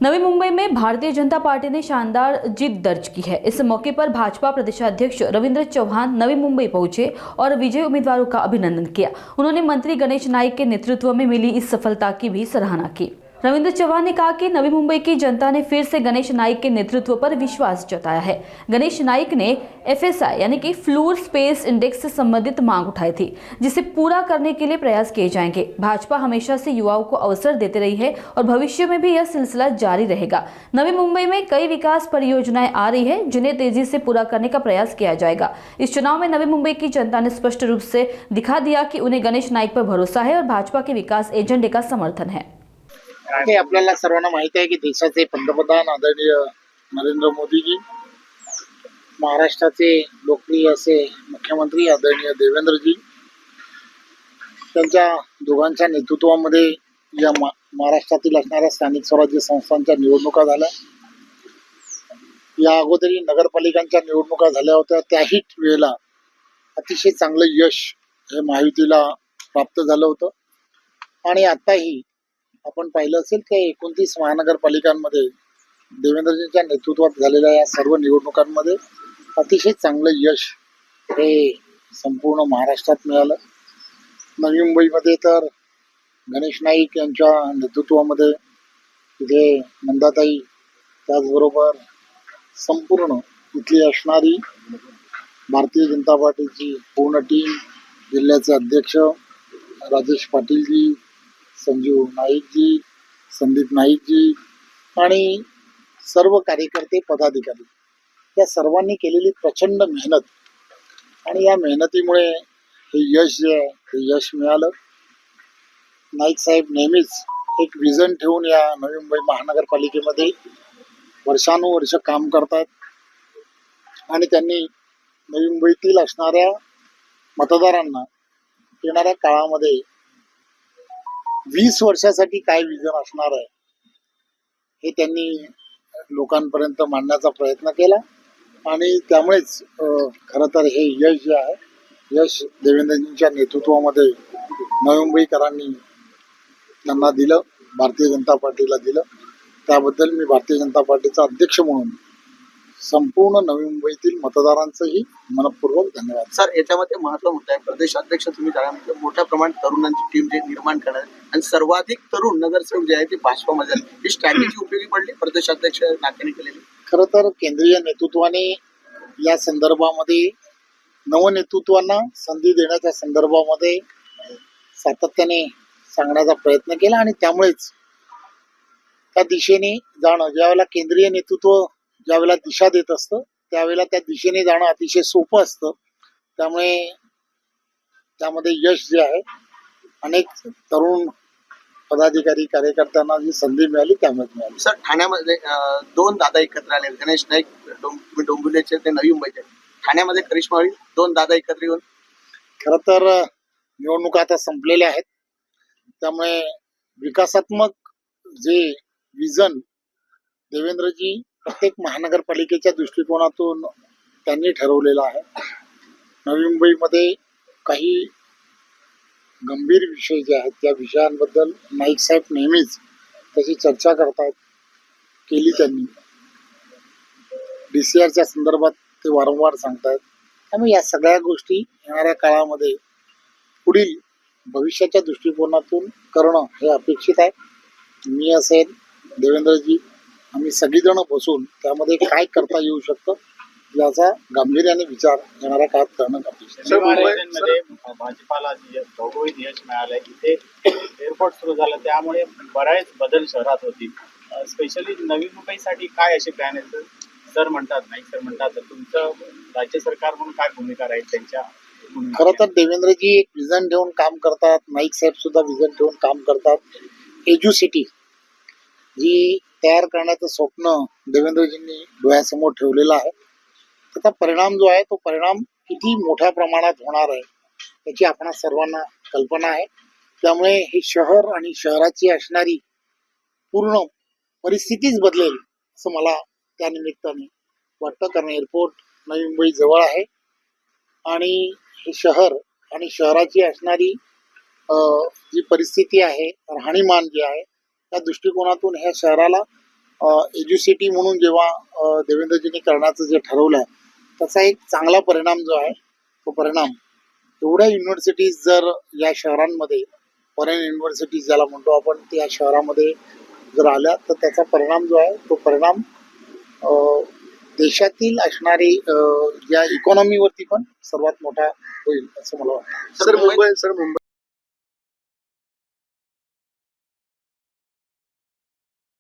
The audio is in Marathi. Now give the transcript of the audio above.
नवी मुंबई में भारतीय जनता पार्टी ने शानदार जीत दर्ज की है। इस मौके पर भाजपा प्रदेशाध्यक्ष रविंद्र चौहान नवी मुंबई पहुंचे और विजयी उम्मीदवारों का अभिनंदन किया। उन्होंने मंत्री गणेश नाइक के नेतृत्व में मिली इस सफलता की भी सराहना की। रविंद्र चौहान ने कहा कि नवी मुंबई की जनता ने फिर से गणेश नाइक के नेतृत्व पर विश्वास जताया है। गणेश नाइक ने FSI यानी कि फ्लोर स्पेस इंडेक्स से संबंधित मांग उठाई थी, जिसे पूरा करने के लिए प्रयास किए जाएंगे। भाजपा हमेशा से युवाओं को अवसर देते रही है और भविष्य में भी यह सिलसिला जारी रहेगा। नवी मुंबई में कई विकास परियोजनाएं आ रही है, जिन्हें तेजी से पूरा करने का प्रयास किया जाएगा। इस चुनाव में नवी मुंबई की जनता ने स्पष्ट रूप से दिखा दिया कि उन्हें गणेश नाइक पर भरोसा है और भाजपा के विकास एजेंडे का समर्थन है। आपल्याला सर्वांना माहिती आहे की देशाचे पंतप्रधान आदरणीय नरेंद्र मोदीजी, महाराष्ट्राचे लोकप्रिय असे मुख्यमंत्री आदरणीय देवेंद्रजी, त्यांच्या दोघांच्या नेतृत्वामध्ये या महाराष्ट्रातील असणाऱ्या स्थानिक स्वराज्य संस्थांच्या निवडणुका झाल्या। या अगोदरी नगरपालिकांच्या निवडणुका झाल्या होत्या, त्याही वेळेला अतिशय चांगलं यश हे महायुतीला प्राप्त झालं होतं। आणि आताही आपण पाहिलं असेल की 29 महानगरपालिकांमध्ये देवेंद्रजींच्या नेतृत्वात झालेल्या या सर्व निवडणुकांमध्ये अतिशय चांगलं यश हे संपूर्ण महाराष्ट्रात मिळालं। नवी मुंबईमध्ये तर गणेश नाईक यांच्या नेतृत्वामध्ये तिथे नंदाताई, त्याचबरोबर संपूर्ण इथली असणारी भारतीय जनता पार्टीची पूर्ण टीम, जिल्ह्याचे अध्यक्ष राजेश पाटीलजी, संजीव नाईकजी, संदीप नाईकजी आणि सर्व कार्यकर्ते, पदाधिकारी, या सर्वांनी केलेली प्रचंड मेहनत आणि या मेहनतीमुळे हे यश जे आहे ते यश मिळालं। नाईक साहेब नेहमीच एक विजन ठेवून या नवी मुंबई महानगरपालिकेमध्ये वर्षानुवर्ष काम करतात आणि त्यांनी नवी मुंबईतील असणाऱ्या मतदारांना येणाऱ्या काळामध्ये 20 वर्षासाठी काय विजन असणार आहे हे त्यांनी लोकांपर्यंत मांडण्याचा प्रयत्न केला आणि त्यामुळेच खरं तर हे यश जे आहे, यश देवेंद्रजींच्या नेतृत्वामध्ये नवी मुंबईकरांनी त्यांना दिलं, भारतीय जनता पार्टीला दिलं। त्याबद्दल मी भारतीय जनता पार्टीचा अध्यक्ष म्हणून संपूर्ण नवी मुंबईतील मतदारांचंही मनपूर्वक धन्यवाद। सर, याच्यामध्ये महत्त्व मुद्दा आहे, प्रदेशाध्यक्ष तुम्ही झाल्यानंतर मोठ्या प्रमाणात तरुणांची टीम जे निर्माण करणार आणि सर्वाधिक तरुण नगरसेवक जे आहे ते भाजपामध्ये, ही स्ट्रॅटेजी उपयोगी पडली प्रदेशाध्यक्ष नात्याने केलेली। खरं तर केंद्रीय नेतृत्वाने या संदर्भामध्ये नवनेतृत्वांना संधी देण्याच्या संदर्भामध्ये सातत्याने सांगण्याचा प्रयत्न केला आणि त्यामुळेच त्या दिशेने जाणं, ज्यावेळेला केंद्रीय नेतृत्व ज्यावेळेला दिशा देत असतं त्यावेळेला त्या दिशेने जाणं अतिशय सोपं असतं। त्यामुळे त्यामध्ये यश जे आहे, अनेक तरुण पदाधिकारी, कार्यकर्त्यांना जी संधी मिळाली त्यामुळे मिळाली। सर, ठाण्यामध्ये 2 दादा एकत्र आले, गणेश नाईक डोंबिवलीचे ते नवी मुंबईचे, ठाण्यामध्ये करिश्मा होईल, 2 दादा एकत्र येऊन। खरं तर निवडणुका आता संपलेल्या आहेत, त्यामुळे विकासात्मक जे विजन देवेंद्रजी प्रत्येक महानगरपालिकेच्या दृष्टिकोनातून त्यांनी ठरवलेलं आहे। नवी मुंबईमध्ये काही गंभीर विषय जे आहेत त्या विषयांबद्दल नाईक साहेब नेहमीच त्याची चर्चा करतात, केली त्यांनी। DCRच्या संदर्भात ते वारंवार सांगतात। त्यामुळे या सगळ्या गोष्टी येणाऱ्या काळामध्ये पुढील भविष्याच्या दृष्टिकोनातून करणं हे अपेक्षित आहे। मी असेल, देवेंद्रजी, आम्ही सगळीजण बसून त्यामध्ये काय करता येऊ शकतं याचा गांभीर्याने विचार येणाऱ्या काळात करणं अपेक्षित आहे। भाजपाला घवघवीत यश मिळालंय, इथे एअरपोर्ट सुरू झालं, त्यामुळे बरेच बदल शहरात होतील। स्पेशली नवी मुंबईसाठी काय असे प्लॅन आहेत? सर म्हणतात, नाईक सर म्हणतात, तर तुमचं राज्य सरकार म्हणून काय भूमिका राहील त्यांच्या? खरं तर देवेंद्रजी एक विजन ठेवून काम करतात, नाईक साहेब सुद्धा विजन ठेवून काम करतात। एज्युसिटी जी तयार करण्याचं स्वप्न देवेंद्रजींनी डोळ्यासमोर ठेवलेलं आहे, त्याचा परिणाम जो आहे तो परिणाम किती मोठ्या प्रमाणात होणार आहे याची आपणा सर्वांना कल्पना आहे। त्यामुळे हे शहर आणि शहराची असणारी पूर्ण परिस्थितीच बदलेल असं मला त्या निमित्ताने वाटतं, कारण एअरपोर्ट नवी मुंबई जवळ आहे आणि हे शहर आणि शहराची असणारी जी परिस्थिती आहे, राहणीमान जे आहे, त्या दृष्टिकोनातून ह्या शहराला एज्युसिटी म्हणून जेव्हा देवेंद्रजींनी करण्याचं जे ठरवलं त्याचा एक चांगला परिणाम जो आहे तो परिणाम एवढ्या युनिव्हर्सिटीज जर या शहरांमध्ये फॉरेन युनिव्हर्सिटीज ज्याला म्हणतो आपण त्या शहरामध्ये जर आल्या तर त्याचा परिणाम जो आहे तो परिणाम देशातील असणारी ज्या इकॉनॉमीवरती पण सर्वात मोठा होईल असं मला वाटतं. सर मुंबई